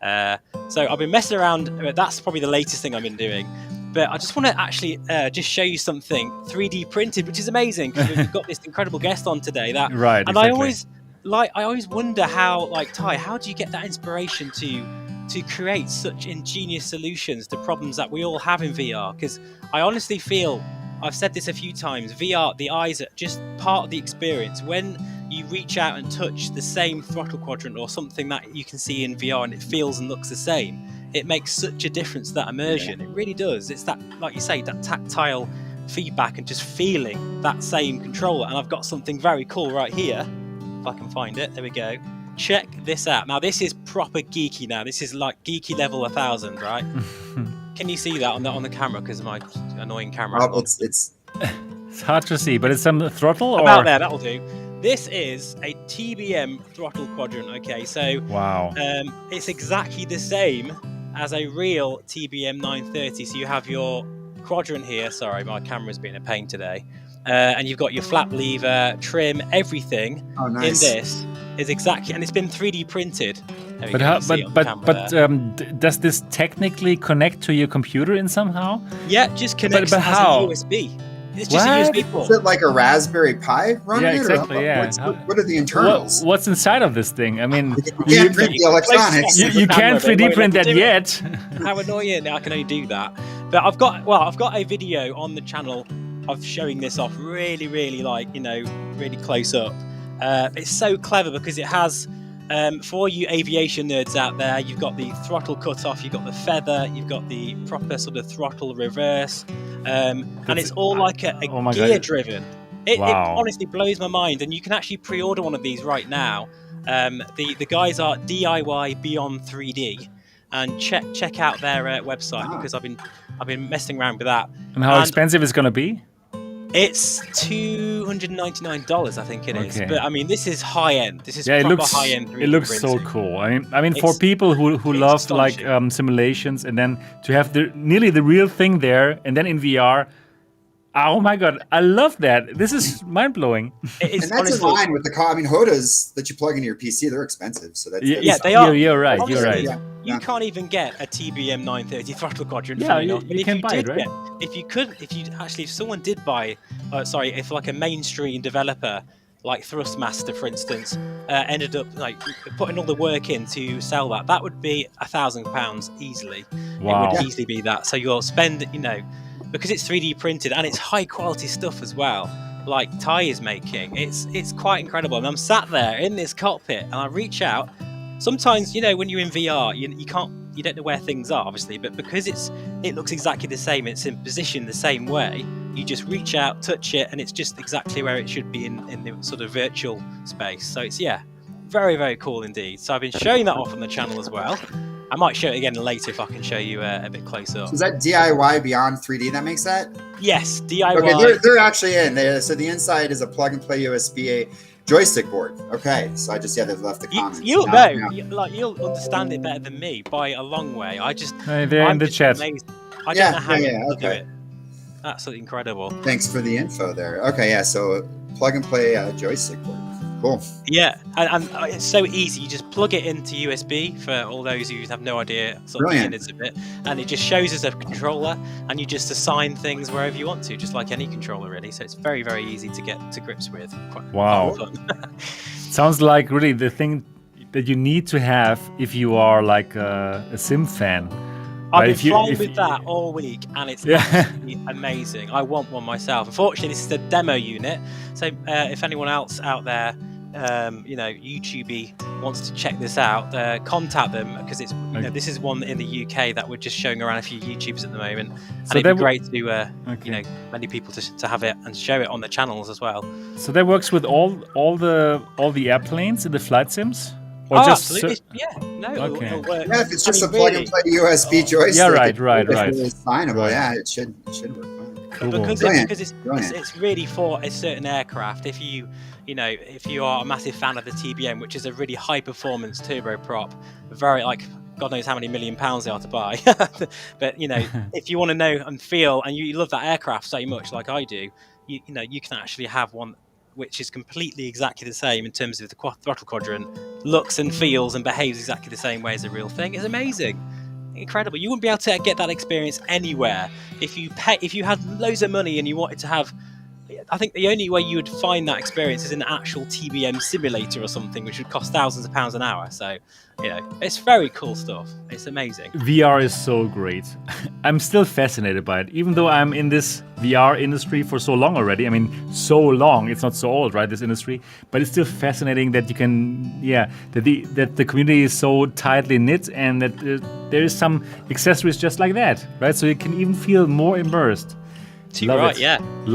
So I've been messing around. That's probably the latest thing I've been doing. But I just want to actually just show you something 3D printed, which is amazing because we've got this incredible guest on today. Right, and exactly. I always wonder how, Ty, how do you get that inspiration to create such ingenious solutions to problems that we all have in VR? Because I honestly feel, I've said this a few times, VR, the eyes are just part of the experience. When you reach out and touch the same throttle quadrant or something that you can see in VR and it feels and looks the same, it makes such a difference, that immersion. It really does. It's that, like you say, that tactile feedback and just feeling that same controller. And I've got something very cool right here. If I can find it, there we go. Check this out. Now this is proper geeky. Now this is like geeky level 1000, right? Can you see that on the camera? Because of my annoying camera. It's hard to see, but it's some throttle or about there. That'll do. This is a TBM throttle quadrant. Okay, so wow, it's exactly the same as a real TBM 930. So you have your quadrant here. Sorry, my camera's been a pain today. And you've got your flap lever, trim, everything in this is exactly, and it's been 3D printed. But does this technically connect to your computer in somehow? Yeah, just connects but as how? a USB. It's just a USB port. Is it like a Raspberry Pi running it? Exactly, what are the internals? What's inside of this thing? I mean, you can't print the electronics. You can't 3D print that yet. How annoying! I can only do that. But I've got a video on the channel of showing this off really, really really close up. It's so clever because it has, for you aviation nerds out there, you've got the throttle cutoff, you've got the feather, you've got the proper sort of throttle reverse, and it's all like a gear driven. It honestly blows my mind, and you can actually pre-order one of these right now. The guys are DIY Beyond 3D, and check out their website because I've been messing around with that. And how expensive is it going to be? It's $299, I think it is. But I mean, this is high end. This is proper high end. It looks so cool. I mean, for people who love simulations, and then to have nearly the real thing there, and then in VR. Oh my god, I love that. This is mind blowing. And that's in line with the Hodas that you plug into your PC. They're expensive, so that's they are. You're right. Honestly, you're right. Yeah. You can't even get a TBM 930 throttle quadrant. Yeah, you can buy it, right? If someone did buy, if like a mainstream developer like Thrustmaster, for instance, ended up putting all the work in to sell that would be £1,000 easily. Wow. It would easily be that. So you'll spend, because it's 3D printed and it's high quality stuff as well, like Ty is making. It's quite incredible. And I'm sat there in this cockpit and I reach out. Sometimes, when you're in VR, you don't know where things are, obviously, but because it looks exactly the same, it's in position the same way, you just reach out, touch it, and it's just exactly where it should be in the sort of virtual space. So it's, very, very cool indeed. So I've been showing that off on the channel as well. I might show it again later if I can show you a bit closer. So is that DIY Beyond 3D that makes that? Yes, DIY. Okay, they're actually in there. So the inside is a plug-and-play USB joystick board. Okay, so they've left the comments. You'll know, you'll understand it better than me by a long way. They're in the chat. Amazed. I don't know how you do it. Absolutely incredible. Thanks for the info there. Okay, so plug-and-play joystick board. Cool. Yeah, and it's so easy. You just plug it into USB for all those who have no idea sort of the innards of it, and it just shows as a controller, and you just assign things wherever you want to, just like any controller really. So it's very, very easy to get to grips with. Wow. Sounds like really the thing that you need to have if you are like a sim fan. I've been flying with that all week, and it's absolutely amazing. I want one myself. Unfortunately, this is a demo unit, so if anyone else out there, YouTube wants to check this out, contact them, because it's this is one in the UK that we're just showing around a few YouTubers at the moment, and it'd be great to many people to have it and show it on the channels as well. So that works with all the airplanes in the flight sims. Or absolutely. It'll work. Yeah, if it's just a plug-and-play USB joystick. Yeah, right. It's signable. Yeah, it should work fine. Cool. Because it's really for a certain aircraft. If you are a massive fan of the TBM, which is a really high performance turboprop, very God knows how many £1,000,000 they are to buy. But if you want to know and feel, and you love that aircraft so much, like I do, you can actually have one which is completely exactly the same in terms of the throttle quadrant, looks and feels and behaves exactly the same way as a real thing, is amazing. Incredible. You wouldn't be able to get that experience anywhere if you had loads of money and you wanted to have. I think the only way you would find that experience is in an actual TBM simulator or something, which would cost thousands of pounds an hour. So, it's very cool stuff. It's amazing. VR is so great. I'm still fascinated by it, even though I'm in this VR industry for so long already. I mean, so long. It's not so old, right? This industry, but it's still fascinating that you can, that the community is so tightly knit, and that there is some accessories just like that, right? So you can even feel more immersed. Right? Yeah. Love